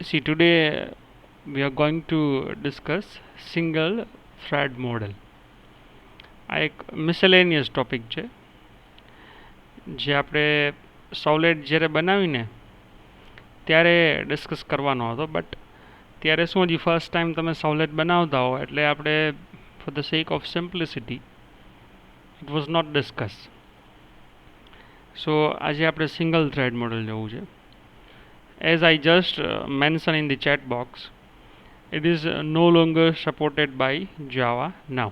See, today we are going to discuss single thread model. આ એક miscellaneous topic છે જે આપણે સોલેડ જ્યારે બનાવીને ત્યારે ડિસ્કસ કરવાનો હતો, બટ ત્યારે શું હજી ફર્સ્ટ ટાઈમ તમે સોલેડ બનાવતા હો એટલે આપણે for the sake of simplicity it was not discuss. So આજે આપણે સિંગલ થ્રેડ મોડલ જોવું છે. As I just mentioned in the chat box, it is no longer supported by Java now.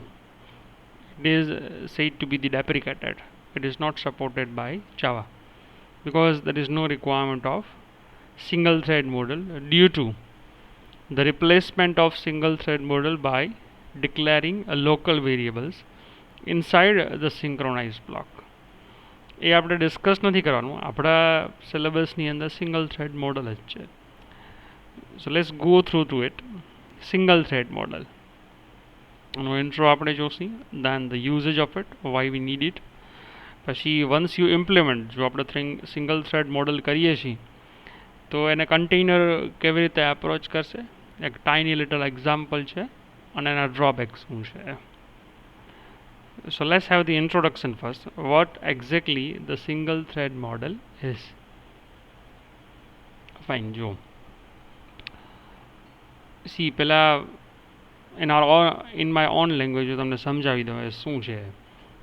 It is said to be the deprecated. It is not supported by Java because there is no requirement of single thread model due to the replacement of single thread model by declaring a local variables inside the synchronized block. એ આપણે discuss નથી કરવાનું, આપણા સિલેબસની અંદર single thread model જ છે. So let's go through to it. Single thread model એનો intro આપણે જોશી, then the usage of it, why we need it. પછી વન્સ યુ ઇમ્પ્લિમેન્ટ, જો આપણે સિંગલ થ્રેડ મોડલ કરીએ છીએ તો એને કન્ટેનર કેવી રીતે એપ્રોચ કરશે, એક ટાઇની લિટલ એક્ઝામ્પલ છે અને એના ડ્રોબેક શું છે. So let's have the introduction first. What exactly the single thread model is. Fine, Joe. See, પહેલા in my own language જો તમને સમજાવી દઉં એ શું છે,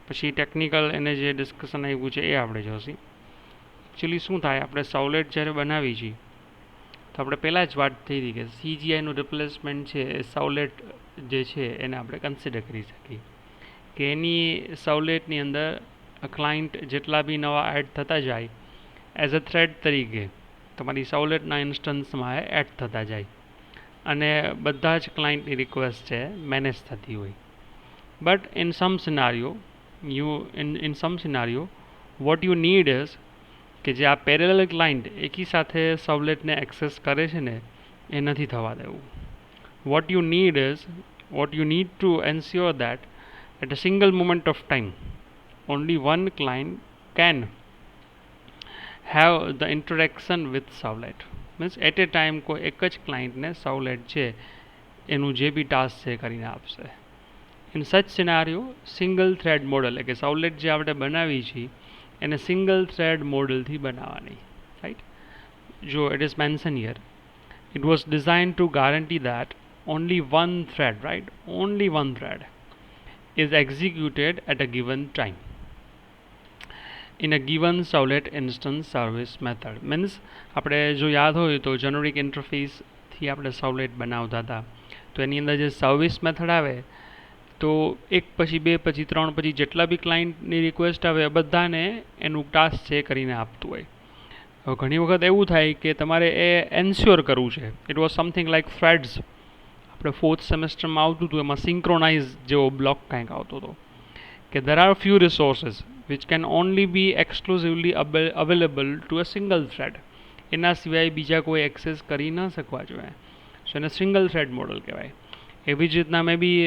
પછી ટેકનિકલ એને જે ડિસ્કશન આવ્યું છે એ આપણે જોઈશું. એકચ્યુઅલી શું થાય, આપણે સોલેડ જ્યારે બનાવી છીએ તો આપણે પહેલાં જ વાત થઈ હતી કે સીજીઆઈનું રિપ્લેસમેન્ટ છે એ સોલેડ જે છે એને આપણે કન્સિડર કરી શકીએ કે એની સવલેટની અંદર ક્લાયન્ટ જેટલા બી નવા એડ થતા જાય એઝ અ થ્રેડ તરીકે તમારી સવલેટના ઇન્સ્ટન્સમાં એડ થતા જાય અને બધા જ ક્લાયન્ટની રિક્વેસ્ટ છે મેનેજ થતી હોય. But in sum સિનારીઓ what you need is કે જે આ પેરેલલ ક્લાયન્ટ એકી સાથે સવલેટને એક્સેસ કરે છે ને એ નથી થવા દેવું. What you need to ensure that at a single moment of time only one client can have the interaction with servlet. Means at a time કોઈ એક જ ક્લાયન્ટને servlet છે એનું જે બી ટાસ્ક છે કરીને આપશે. In such સિનારીઓ single thread model એટલે કે servlet જે આપણે બનાવી છીએ એને સિંગલ થ્રેડ મોડલથી બનાવવાની, રાઈટ. જો it is mention here, it was designed to guarantee that only one thread, right, only one thread is executed at a given time in a given servlet instance service method. Means આપણે જો યાદ હોય તો generic ઇન્ટરફેસથી આપણે સર્વલેટ બનાવતા હતા તો એની અંદર જે સર્વિસ મેથડ આવે તો એક પછી બે પછી ત્રણ પછી જેટલા બી ક્લાયન્ટની રિક્વેસ્ટ આવે એ બધાને એનું ટાસ્ક છે કરીને આપતું હોય. ઘણી વખત એવું થાય કે તમારે એ એન્શ્યોર કરવું છે. It was something like threads આપણે ફોર્થ સેમેસ્ટરમાં આવતું હતું એમાં સિંક્રોનાઇઝ જેવો બ્લોક કંઈક આવતો હતો કે there are few resources which can only be exclusively available to a single thread. એના સિવાય બીજા કોઈ એક્સેસ કરી ન શકવા જોઈએ. સો એને સિંગલ થ્રેડ મોડલ કહેવાય. એવી જ રીતના મે બી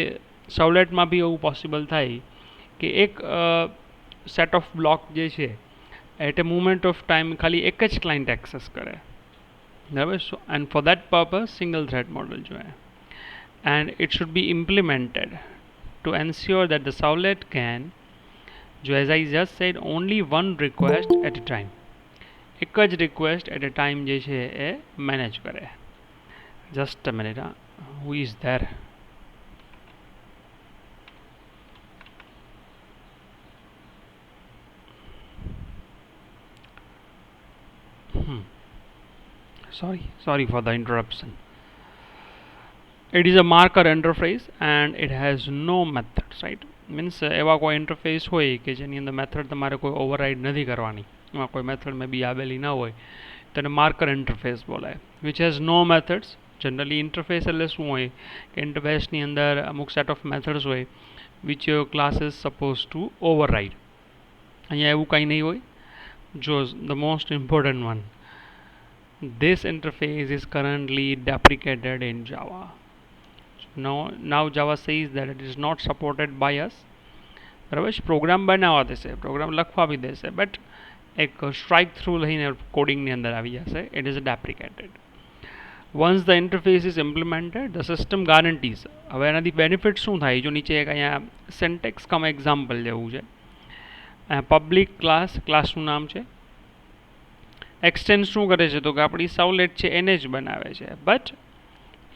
સવલેટમાં બી એવું પોસિબલ થાય કે એક સેટ ઓફ બ્લોક જે છે at a moment of time ખાલી એક જ ક્લાયન્ટ એક્સેસ કરે, બરાબર. So and for that purpose single thread model જોઈએ. And it should be implemented to ensure that the servlet can, as I just said, only one request at a time. એક જ request at a time જે છે એ manage કરે. Just a minute, who is there? Sorry for the interruption. It is a marker interface and it has no methods, right. Means એવા કોઈ interface હોય કે જેની અંદર મેથડ તમારે કોઈ ઓવરરાઇડ નથી કરવાની, એમાં કોઈ મેથડ મે બી આવેલી ન હોય તેને માર્કર ઇન્ટરફેસ બોલાય. Which has no methods. Generally interface એટલે શું હોય કે ઇન્ટરફેસની અંદર અમુક સેટ ઓફ મેથડ્સ હોય which your class is suppose to override. અહીંયા એવું કંઈ નહીં હોય. જો the most important one, this interface is currently deprecated in Java. Now Java says that it is not supported by us. બરાબર. Programme બનાવવા દેશે, પ્રોગ્રામ લખવા બી દેશે, બટ એક સ્ટ્રાઇક થ્રુ લઈને કોડિંગની અંદર આવી જશે. It is deprecated. Once the interface is implemented the system guarantees. હવે એનાથી બેનિફિટ શું થાય? જો નીચે એક અહીંયા સેન્ટેક્સ કમ એક્ઝામ્પલ જેવું છે. પબ્લિક ક્લાસનું નામ છે. એક્સટેન્ડ શું કરે છે? તો કે આપણી સાવલેટ છે એને જ બનાવે છે, બટ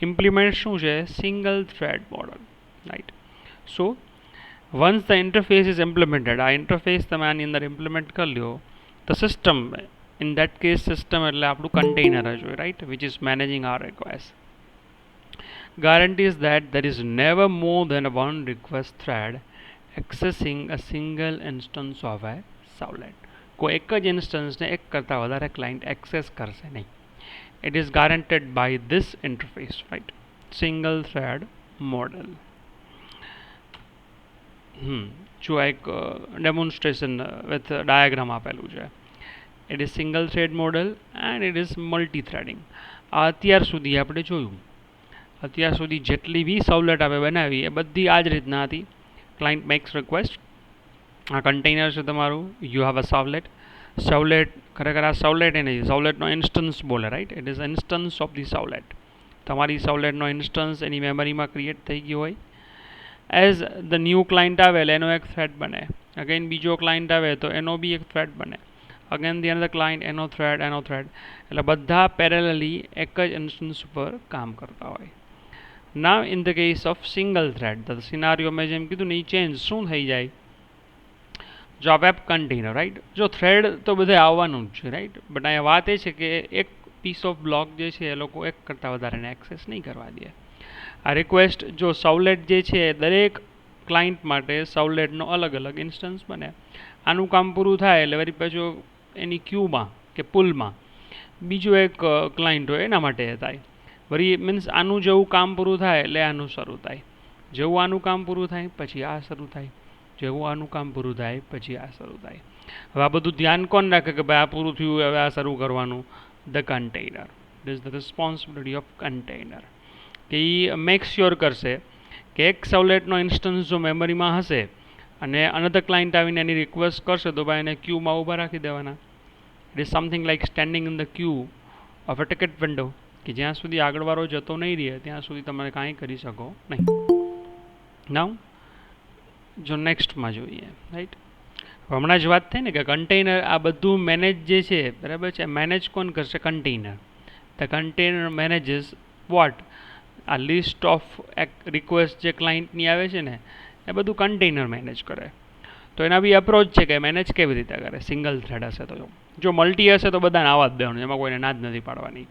ઇમ્પ્લિમેન્ટ શું છે? Single thread model, right. So once the interface is implemented, આ ઇન્ટરફેસ તમે આની અંદર ઇમ્પ્લિમેન્ટ કરી લો, the system, in that case system એટલે આપણું કન્ટેનર જ હોય, right, which is managing our request, guarantees that there is never more than one request thread accessing a single instance of a servlet. કોઈ એક જ ઇન્સ્ટન્સને એક કરતાં વધારે ક્લાયન્ટ એક્સેસ કરશે નહીં. It is guaranteed by this interface, right? Single thread model. જો એક ડેમોન્સ્ટ્રેશન વિથ ડાયાગ્રામ આપેલું છે. It is single thread model and it is multi threading. આ અત્યાર સુધી આપણે જોયું. અત્યાર સુધી જેટલી બી સવલેટ આપણે બનાવી એ બધી આ જ રીતના હતી. ક્લાયન્ટ મેક્સ રિક્વેસ્ટ, આ કન્ટેનર છે તમારું, યુ હેવ અ સવલેટ. સવલેટ ખરેખર આ સવલેટ એ નહીં, સવલેટનો ઇન્સ્ટન્સ બોલે, right. It is instance of the servlet. તમારી સવલેટનો ઇન્સ્ટન્સ એની મેમરીમાં ક્રિએટ થઈ ગયો હોય. એઝ ધ ન્યૂ ક્લાયન્ટ આવે એટલે એનો એક થ્રેડ બને. અગેન બીજો ક્લાયન્ટ આવે તો એનો બી એક થ્રેડ બને. અગેન ધી અનધર ક્લાયન્ટ, એનો થ્રેડ. એટલે બધા પેરેલલી એક જ ઇન્સ્ટન્સ ઉપર કામ કરતા હોય. Now in the case of single thread, the scenario મેં જેમ કીધું ને એ ચેન્જ શું થઈ જાય? જો આ વેબ કન્ટેનર, રાઈટ, જો થ્રેડ તો બધે આવવાનું જ છે, રાઈટ, બટ અહીંયા વાત એ છે કે એક પીસ ઓફ બ્લોક જે છે એ લોકો એક કરતાં વધારેને એક્સેસ નહીં કરવા દે. આ રિક્વેસ્ટ જો સવલેટ જે છે દરેક ક્લાયન્ટ માટે સવલેટનો અલગ અલગ ઇન્સ્ટન્સ બને. આનું કામ પૂરું થાય એટલે વળી પાછું એની ક્યુમાં કે પુલમાં બીજું એક ક્લાયન્ટ હોય એના માટે થાય. વળી મીન્સ આનું જેવું કામ પૂરું થાય એટલે આનું શરૂ થાય, જેવું આનું કામ પૂરું થાય પછી આ શરૂ થાય, જેવું આનું કામ પૂરું થાય પછી આ શરૂ થાય. હવે આ બધું ધ્યાન કોણ રાખે કે ભાઈ આ પૂરું થયું હવે આ શરૂ કરવાનું? The container. It is the responsibility of container. કે એ મેક શ્યોર કરશે કે એક સવલેટનો ઇન્સ્ટન્સ જો મેમરીમાં હશે અને અનધર ક્લાયન્ટ આવીને એની રિક્વેસ્ટ કરશે તો ભાઈ એને ક્યુમાં ઊભા રાખી દેવાના. It is something like standing in the Q of a ticket window, કે જ્યાં સુધી આગળવાળો જતો નહીં રહે ત્યાં સુધી તમે કાંઈ કરી શકો નહીં. નાવ જો નેક્સ્ટમાં જોઈએ, રાઈટ. હમણાં જ વાત થઈ ને કે કન્ટેનર આ બધું મેનેજ જે છે, બરાબર છે, મેનેજ કોણ કરશે? Container. The container manages what? આ લિસ્ટ ઓફ રિક્વેસ્ટ જે ક્લાયન્ટની આવે છે ને એ બધું કન્ટેનર મેનેજ કરે. તો એના બી અપ્રોચ છે કે મેનેજ કેવી રીતે કરે. સિંગલ થ્રેડ હશે તો, જો મલ્ટી હશે તો બધાને આવવા જ દેવાનું, એમાં કોઈને ના જ નથી પાડવાની.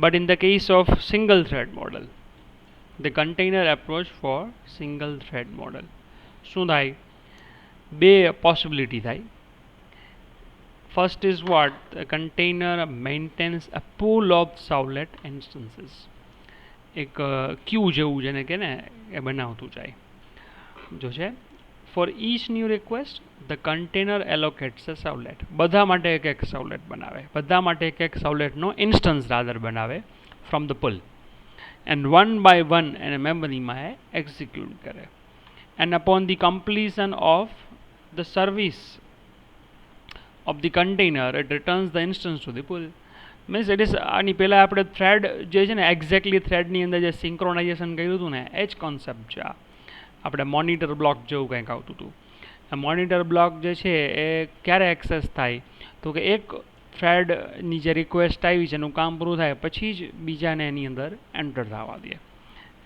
But in the case of single thread model, the container approach for single thread model, શું થાય? બે possibility થાય. First is what? The container maintains a pool of servlet instances. એક ક્યુ જેવું જેને કે ને એ બનાવતું જાય. જો છે for each new request the container allocates a servlet. બધા માટે એક એક servlet બનાવે, બધા માટે એક એક servletનો instance rather બનાવે from the pool, and one by one એને મેમરીમાં execute કરે. And upon the completion of the service of the container it returns the instance to the pool. Means it is આની પહેલાં આપણે થ્રેડ જે છે ને એક્ઝેક્ટલી થ્રેડની અંદર જે સિંક્રોનાઇઝેશન કર્યું હતું ને એ જ કોન્સેપ્ટ છે. આપણે મોનિટર બ્લોક જેવું કંઈક આવતું હતું. આ મોનિટર બ્લોક જે છે એ ક્યારે એક્સેસ થાય? તો કે એક થ્રેડની જે રિક્વેસ્ટ આવી છે એનું કામ પૂરું થાય પછી જ બીજાને એની અંદર એન્ટર થવા દે.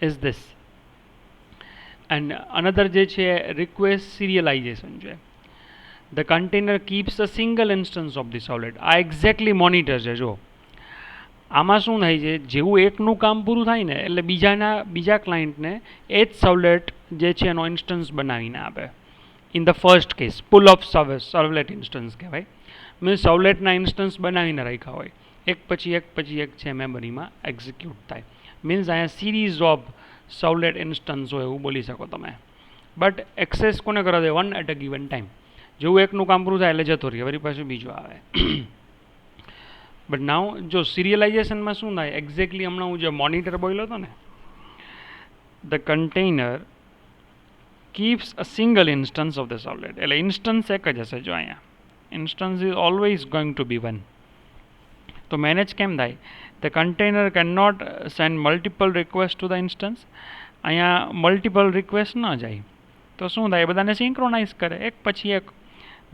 ઇઝ ધીસ એન્ડ અનધર જે છે રિક્વેસ્ટ સિરિયલાઇઝેશન છે. The container keeps a single instance of the servlet. આ એક્ઝેક્ટલી મોનિટર છે. જો આમાં શું થાય છે, જેવું એકનું કામ પૂરું થાય ને એટલે બીજા ક્લાયન્ટને એ જ સવલેટ જે છે એનો ઇન્સ્ટન્સ બનાવીને આપે. In the first case pool of servlet instance કહેવાય. મીન્સ સવલેટના ઇન્સ્ટન્સ બનાવીને રાખ્યા હોય, એક પછી એક છે મેમરીમાં એક્ઝિક્યુટ થાય. મીન્સ અહીંયા સિરીઝ ઓફ સવલેટ ઇન્સ્ટન્સ હોય એવું બોલી શકો તમે. બટ એક્સેસ કોને કરવા દે? One at a given time. જેવું એકનું કામ પૂરું થાય એટલે જતો રહે, વળી પાછું બીજું આવે. બટ નાવ જો સિરિયલાઇઝેશનમાં શું થાય એક્ઝેક્ટલી, હમણાં હું જે મોનિટર બોલ્યો હતો ને, the container keeps a single instance of the servlet. એટલે ઇન્સ્ટન્સ એક જ હશે. જો અહીંયા instance is always going to be one. તો મેનેજ કેમ થાય? The container can not send multiple request to the instance. અહીંયા મલ્ટિપલ રિક્વેસ્ટ ન જાય તો શું થાય? બધાને સિંક્રોનાઇઝ કરે એક પછી એક.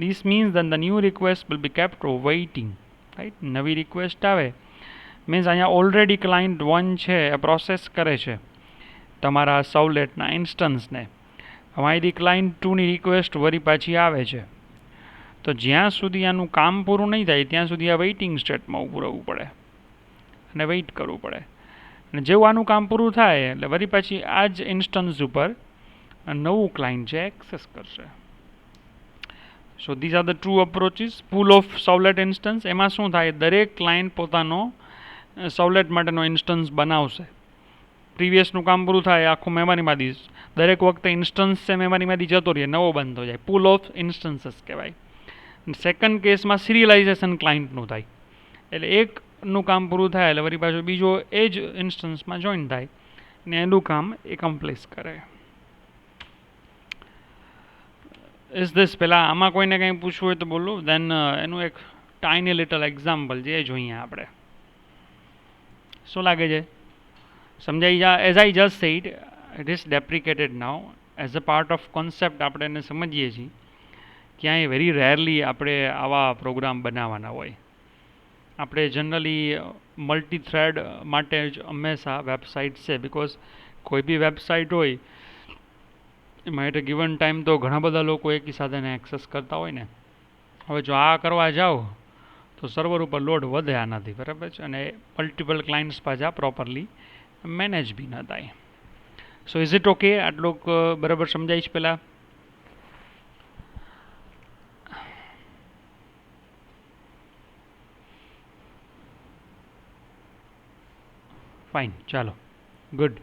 This means then the new request will be kept waiting, right? નવી રિક્વેસ્ટ આવે મીન્સ અહીંયા ઓલરેડી ક્લાયન્ટ 1 છે એ પ્રોસેસ કરે છે તમારા સર્વલેટના ઇન્સ્ટન્સને. અમારી ક્લાયન્ટ 2ની રિક્વેસ્ટ વળી પાછી આવે છે. તો જ્યાં સુધી આનું કામ પૂરું નહીં થાય ત્યાં સુધી આ વેઇટિંગ સ્ટેટમાં ઊભું રહેવું પડે અને વેઇટ કરવું પડે. અને જેવું આનું કામ પૂરું થાય એટલે વળી પાછી આ જ ઇન્સ્ટન્સ ઉપર નવું ક્લાયન્ટ છે એક્સેસ કરશે. So this are the two approaches. Pool of servlet instance, એમાં શું થાય? દરેક ક્લાયન્ટ પોતાનો સર્વલેટ માટેનો ઇન્સ્ટન્સ બનાવશે. પ્રીવિયસનું કામ પૂરું થાય આખું મેમરીમાંથી દરેક વખતે ઇન્સ્ટન્સ છે મેમરીમાંથી જતો રહે, નવો બંધ થઈ જાય. પૂલ ઓફ ઇન્સ્ટન્સીસ કહેવાય. સેકન્ડ કેસમાં સિરિયલાઇઝેશન ક્લાયન્ટનું થાય. એટલે એકનું કામ પૂરું થાય એટલે વળી પાછું બીજો એ જ ઇન્સ્ટન્સમાં જોઈન થાય ને એનું કામ એ કમ્પ્લીટ કરે. ઇઝ ધીસ પહેલાં આમાં કોઈને કંઈ પૂછવું હોય તો બોલો. દેન એનું એક ટાઇની લિટલ એક્ઝામ્પલ જે જોઈએ આપણે. શું લાગે છે? સમજાઈ જા? As I just said, it is deprecated now. As a part of concept આપણે એને સમજીએ છીએ. ક્યાંય વેરી રેરલી આપણે આવા પ્રોગ્રામ બનાવવાના હોય. આપણે જનરલી મલ્ટી થ્રેડ માટે જ હંમેશા વેબસાઇટ છે. બિકોઝ કોઈ બી વેબસાઇટ હોય એમાં એટ અ ગિવન ટાઈમ તો ઘણા બધા લોકો એકી સાથે એક્સેસ કરતા હોય ને. હવે જો આ કરવા જાઓ તો સર્વર ઉપર લોડ વધે આનાથી, બરાબર છે? અને મલ્ટિપલ ક્લાયન્ટ્સ પાછા પ્રોપરલી મેનેજ બી ન થાય. સો ઇઝ ઇટ ઓકે? આટલું બરાબર સમજાય છે પહેલાં? ફાઇન, ચાલો, ગુડ.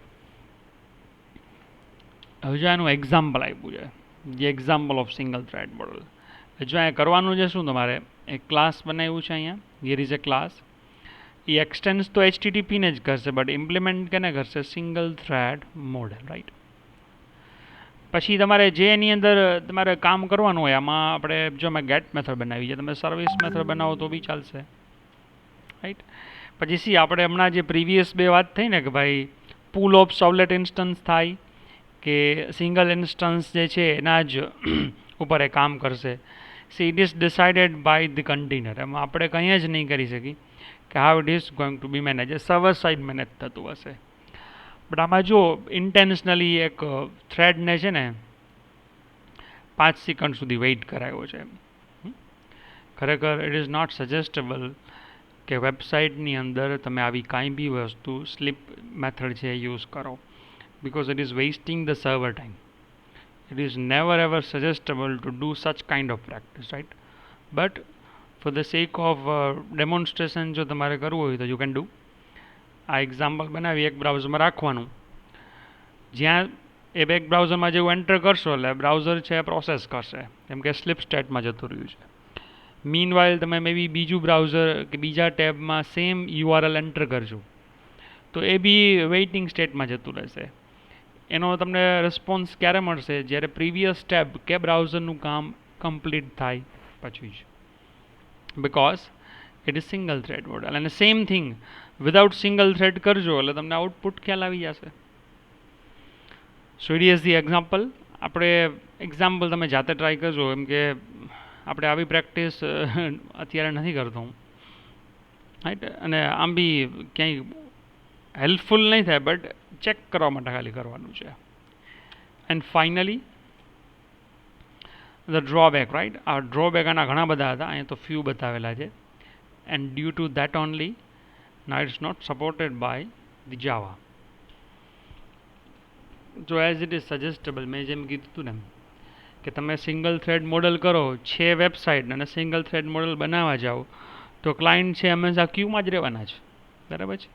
હવે જો આનું એક્ઝામ્પલ આપ્યું છે, જે example of single thread model. જો અહીંયા કરવાનું છે શું? તમારે એક ક્લાસ બનાવ્યું છે અહીંયા. Here is a class. એ એક્સટેન્સ તો HTTP ને જ કરશે, બટ ઇમ્પ્લિમેન્ટ કેને કરશે? Single thread model, right? પછી તમારે જે એની અંદર તમારે કામ કરવાનું હોય, આમાં આપણે જો મેં ગેટ મેથડ બનાવી છે, તમે સર્વિસ મેથડ બનાવો તો બી ચાલશે, રાઈટ? પછી સી આપણે હમણાં જે પ્રીવિયસ બે વાત થઈ ને કે ભાઈ પૂલ ઓફ સર્વલેટ ઇન્સ્ટન્સ થાય કે સિંગલ ઇન્સ્ટન્સ જે છે એના જ ઉપર એ કામ કરશે. See it is decided by the container. એમાં આપણે કંઈ જ નહીં કરી શકીએ કે how it is going to be manage. Server side manage થતું હશે. બટ આમાં જો ઇન્ટેન્શનલી એક થ્રેડને છે ને 5 સેકન્ડ સુધી વેઇટ કરાયો છે. ખરેખર ઇટ ઇઝ નોટ સજેસ્ટેબલ કે વેબસાઇટની અંદર તમે આવી કાંઈ બી વસ્તુ સ્લીપ મેથડ છે યુઝ કરો, because it is wasting the server time. It is never ever suggestible to do such kind of practice, right? But for the sake of demonstration જો તમારે કરવું હોય તો you can do. આ example બનાવી એક બ્રાઉઝરમાં રાખવાનું. જ્યાં એ એક બ્રાઉઝરમાં જેવું એન્ટર કરશો એટલે બ્રાઉઝર છે પ્રોસેસ કરશે, કેમ કે સ્લીપ સ્ટેટમાં જતું રહ્યું છે. મીનવાઇલ તમે મે બી બીજું બ્રાઉઝર કે બીજા ટેબમાં સેમ URL એન્ટર કરજો તો એ બી વેઇટિંગ સ્ટેટમાં જતું રહેશે. એનો તમને રિસ્પોન્સ ક્યારે મળશે? જ્યારે પ્રીવિયસ ટેબ કે બ્રાઉઝરનું કામ કમ્પ્લીટ થાય પછી જ. Because it is single thread model. અને same thing without single thread કરજો એટલે તમને આઉટપુટ ખ્યાલ આવી જશે. So it is the example. આપણે એક્ઝામ્પલ તમે જાતે ટ્રાય કરજો, એમ કે આપણે આવી પ્રેક્ટિસ અત્યારે નથી કરતો હું, રાઈટ? અને આમ બી ક્યાંય હેલ્પફુલ નહીં થાય, બટ ચેક કરવા માટે ખાલી કરવાનું છે. And finally the drawback, right? આ ડ્રોબેક આના ઘણા બધા હતા, અહીંયા તો ફ્યુ બતાવેલા છે. And due to that only now it's not supported by the Java. So as it is suggestible, મેં જેમ કીધું હતું ને કે તમે સિંગલ થ્રેડ મોડલ કરો છે વેબસાઇટ અને સિંગલ થ્રેડ મોડલ બનાવવા જાઓ તો ક્લાયન્ટ છે હંમેશા ક્યુમાં જ રહેવાના છે, બરાબર છે?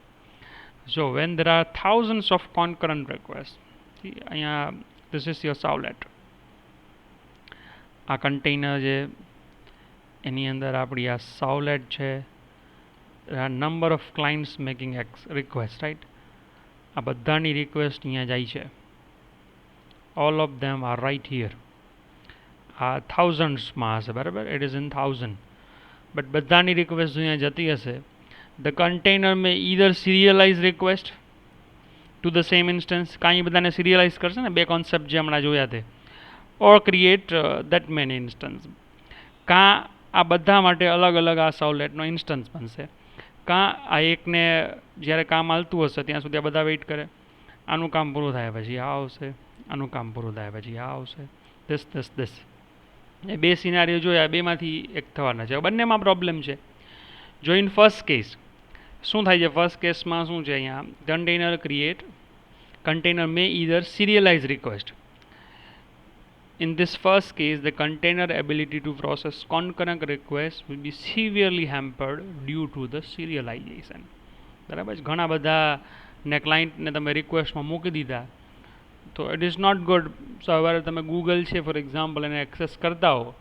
So when there are thousands of concurrent requests, અહીંયા this is your servlet. આ કન્ટેનર છે એની અંદર આપણી આ servlet છે. There are number of clients making request, right? આ બધાની રિક્વેસ્ટ અહીંયા જાય છે. All of them are right here. આ thousandsમાં હશે, બરાબર? It is in 1000. બટ બધાની રિક્વેસ્ટ અહીંયા જતી હશે The container may either serialize request to the same instance, કાંઈ બધાને serialize કરશે ને, બે કોન્સેપ્ટ જે હમણાં જોયા તે, or create that many instance. કાં આ બધા માટે અલગ અલગ આ સર્વલેટનો ઇન્સ્ટન્સ બનશે, કાં આ એકને જ્યારે કામ હાલતું હશે ત્યાં સુધી આ બધા વેઇટ કરે, આનું કામ પૂરું થાય પછી આ આવશે, આનું કામ પૂરું થાય પછી આ આવશે, this. એ બે સિનારીઓ જોયા, બેમાંથી એક થવાના છે. બંનેમાં પ્રોબ્લેમ છે. જો ઇન ફર્સ્ટ કેસ શું થાય છે, ફર્સ્ટ કેસમાં શું છે, અહીંયા container create, container may either serialize request. In this first case, the container ability to process concurrent requests will be severely hampered due to the serialization. બરાબર છે. ઘણા બધા ને ક્લાયન્ટને તમે રિક્વેસ્ટમાં મૂકી દીધા તો ઇટ ઇઝ નોટ ગુડ. સવારે તમે ગૂગલ છે ફોર એક્ઝામ્પલ એને એક્સેસ કરતા હો,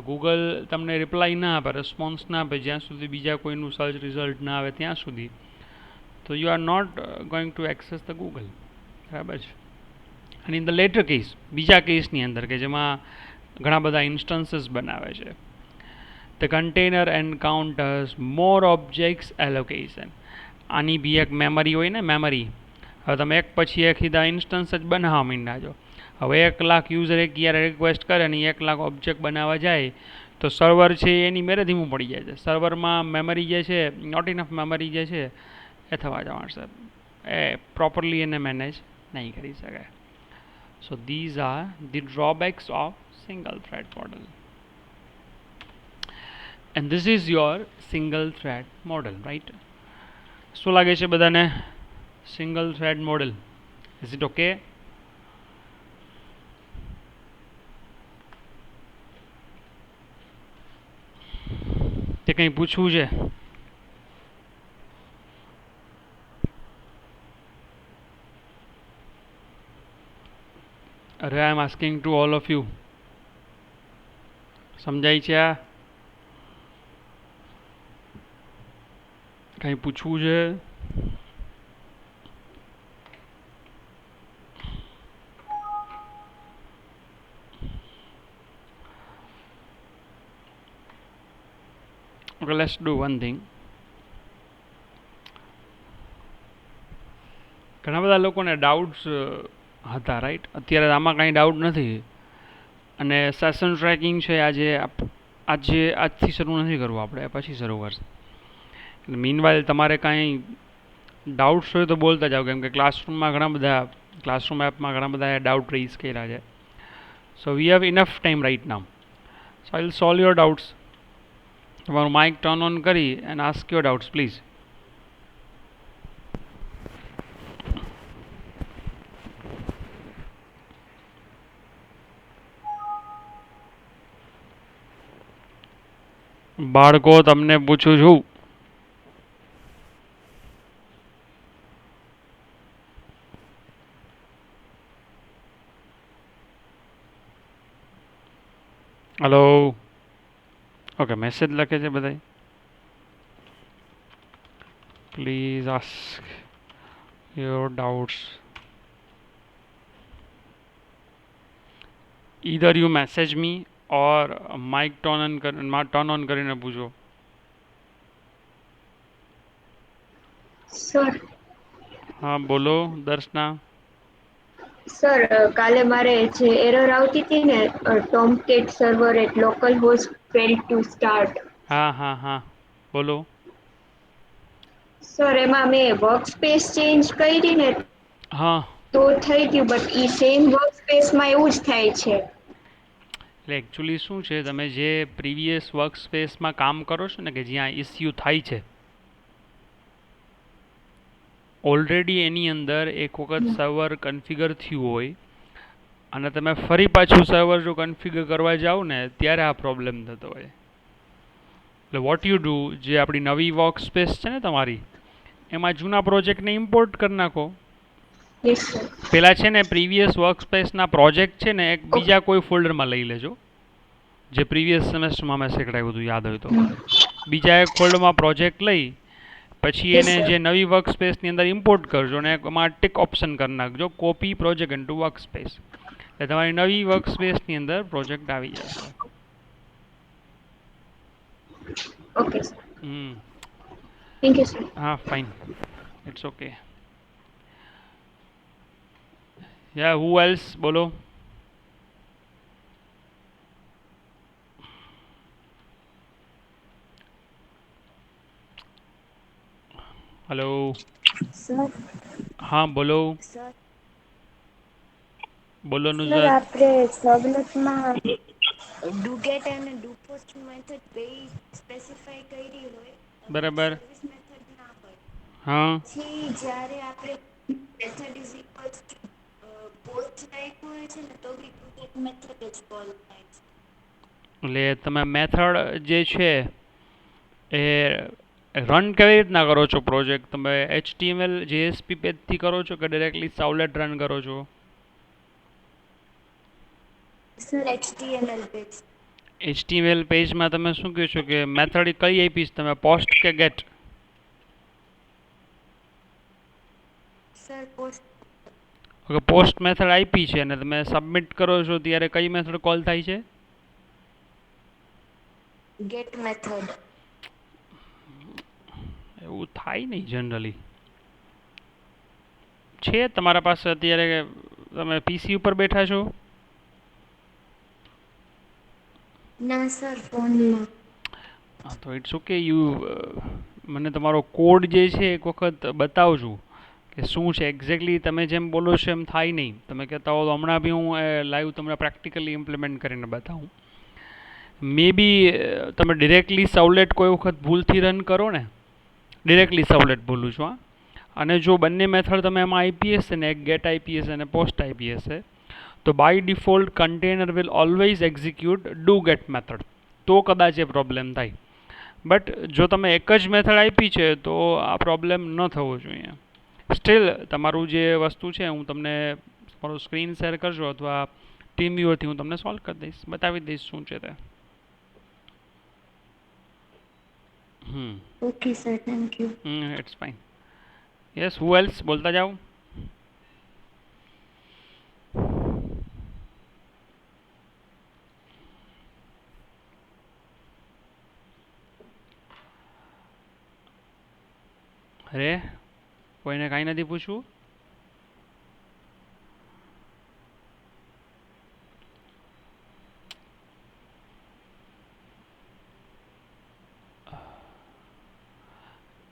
ગૂગલ તમને રિપ્લાય ના આપે, રિસ્પોન્સ ના આપે જ્યાં સુધી બીજા કોઈનું સર્ચ રિઝલ્ટ ના આવે ત્યાં સુધી, તો you are not going to access the Google. બરાબર છે. અને ઇન ધ લેટર કેસ, બીજા કેસની અંદર કે જેમાં ઘણા બધા ઇન્સ્ટન્સીસ બનાવે છે, the container encounters more objects allocation. આની બી એક મેમરી હોય ને, મેમરી. હવે તમે એક પછી એક સીધા ઇન્સ્ટન્સ જ બનાવવા માંડ્યા છો. હવે 1,00,000 યુઝર એક યારે રિક્વેસ્ટ કરે અને 1,00,000 ઓબ્જેક્ટ બનાવવા જાય તો સર્વર છે એની મેરે ધીમું પડી જાય છે. સર્વરમાં મેમરી જે છે, નોટ ઇનફ મેમરી જે છે એ થવા જવાનું છે, એ પ્રોપરલી એને મેનેજ નહીં કરી શકાય. So these are the drawbacks of single thread model, and this is your single thread model, right? શું લાગે છે બધાને single thread model? Is it okay? તે કંઈ પૂછવું છે? અરે I am asking to all of you. સમજાય છે આ? કંઈ પૂછવું છે? Okay, let's do one thing. ઘણા બધા લોકોને ડાઉટ્સ હતા, રાઈટ? અત્યારે આમાં કાંઈ ડાઉટ નથી. અને સેશન ટ્રેકિંગ છે આજથી શરૂ નથી કરવું આપણે, પછી શરૂ કરશે. મીનવાઇલ તમારે કાંઈ ડાઉટ્સ હોય તો બોલતા જાઓ, કેમ કે ક્લાસરૂમમાં એપમાં ઘણા બધા ડાઉટ રેઇઝ કર્યા છે. So we have enough time right now. So I will solve your doubts. તમારું માઇક ટર્ન ઓન કરી and ask your doubts please. બાળકો તમને પૂછું છું. હલો. ઓકે, મેસેજ લખે છે બધા. Please ask your doubts. either you message me or mic turn on કરીને પૂછો. સર. હા બોલો દર્શના. સર, કાલે મારે જે એરર આવતી હતી ને, Tomcat server at local host fail to start. હા બોલો. સર, એમાં મેં વર્કસ્પેસ ચેન્જ કરી ને હા, તો થઈ ગયું, બટ ઈ સેમ વર્કસ્પેસમાં એવું જ થાય છે. એટલે એકચ્યુઅલી શું છે, તમે જે પ્રીવિયસ વર્ક સ્પેસમાં કામ કરો છો ને, કે જ્યાં ઇસ્યુ થાય છે, ઓલરેડી એની અંદર એક વખત સર્વર કન્ફિગર થયું હોય અને તમે ફરી પાછું સર્વર જો કન્ફિગર કરવા જાઓ ને ત્યારે આ પ્રોબ્લેમ થતો હોય. એટલે વોટ યુ ડુ, જે આપણી નવી વર્ક સ્પેસ છે ને તમારી, એમાં જૂના પ્રોજેક્ટને ઇમ્પોર્ટ કરી નાખો. Yes sir. પેલા છે ને પ્રીવિયસ વર્ક સ્પેસના પ્રોજેક્ટ છે ને એક બીજા કોઈ ફોલ્ડરમાં લઈ લેજો, જે પ્રીવિયસ સેમેસ્ટરમાં મેં શીખડાવ્યું હતું યાદ હોય તો. બીજા એક ફોલ્ડરમાં પ્રોજેક્ટ લઈ પછી એને જે નવી વર્ક સ્પેસની અંદર ઇમ્પોર્ટ કરજો અને એમાં ટિક ઓપ્શન કરી નાખજો, copy project into work space. એટલે તમારી નવી વર્ક સ્પેસની અંદર પ્રોજેક્ટ આવી જશે. Okay sir. Thank you sir. હા fine, it's okay. Yeah who else બોલો. હલો. સર હા બોલો. સર બોલો સર નુઝાત. આપણે સવલતમાં ડુગેટ અને ડુપોસ્ટ મેથડ બે સ્પેસિફાઈ કરી હોય અને બરાબર. સર્વિસ મેથડ ના હોય, હા પછી જ્યારે આપણે method is equals to post નાખ્યું હોય છે ને તો બી ડુગેટ મેથડ જ કોલ થાય છે. એટલે તમે મેથડ જે છે એ રન કેવી રીતના કરો છો પ્રોજેક્ટ? તમે HTML JSP પેજથી કરો છો કે ડાયરેક્ટલી સાવલેટ રન કરો છો? Sir HTML page. HTML પેજમાં તમે શું કહો છો કે મેથડ કઈ આપીશ તમે, પોસ્ટ કે get? Sir post. Okay, post method આપી છે અને તમે સબમિટ કરો છો ત્યારે કઈ મેથડ કોલ થાય છે? Get method. એવું થાય નહીં જનરલી. છે તમારા પાસે અત્યારે, તમે PC ઉપર બેઠા છો? ના સર ફોનમાં. હા તો ઇટ્સ ઓકે. મને તમારો કોડ જે છે એક વખત બતાવજો કે શું છે એક્ઝેક્ટલી. તમે જેમ બોલો છો એમ થાય નહીં. તમે કહેતા હો તો હમણાં બી હું લાઈવ તમને પ્રેક્ટિકલી ઇમ્પ્લિમેન્ટ કરીને બતાવું. મે બી તમે ડિરેક્ટલી સવલેટ કોઈ વખત ભૂલથી રન કરો ને, ડિરેક્ટલી સવલેટ બોલું છું અને જો બંને મેથડ તમે એમાં આપી હશે ને, એક ગેટ આપી હશે અને પોસ્ટ આપી હશે, તો by default container will always execute do get method. તો કદાચ એ પ્રોબ્લેમ થાય. બટ જો તમે એક જ મેથડ આપી છે તો આ પ્રોબ્લેમ ન થવો જોઈએ. સ્ટીલ તમારું જે વસ્તુ છે હું તમને મારું સ્ક્રીન શેર કરજો અથવા ટીમ વ્યુઅરથી હું તમને સોલ્વ કરી દઈશ, બતાવી દઈશ શું છે તે. Okay sir, thank you. It's fine. Yes, who else? બોલતા જાઓ. અરે કોઈને કાંઈ નથી પૂછવું?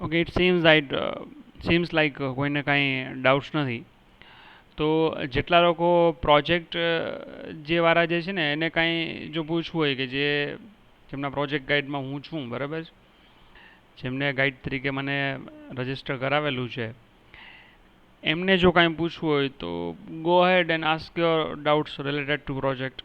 ઓકે, ઇટ સીમ્સ લાઈક કોઈને કાંઈ ડાઉટ્સ નથી. તો જેટલા લોકો પ્રોજેક્ટ જે વાળા જે છે ને એને કાંઈ જો પૂછવું હોય કે જેમના પ્રોજેક્ટ ગાઈડમાં હું છું, બરાબર, જેમને ગાઈડ તરીકે મને રજિસ્ટર કરાવેલું છે, એમને જો કાંઈ પૂછવું હોય તો go head and ask your doubts related to project.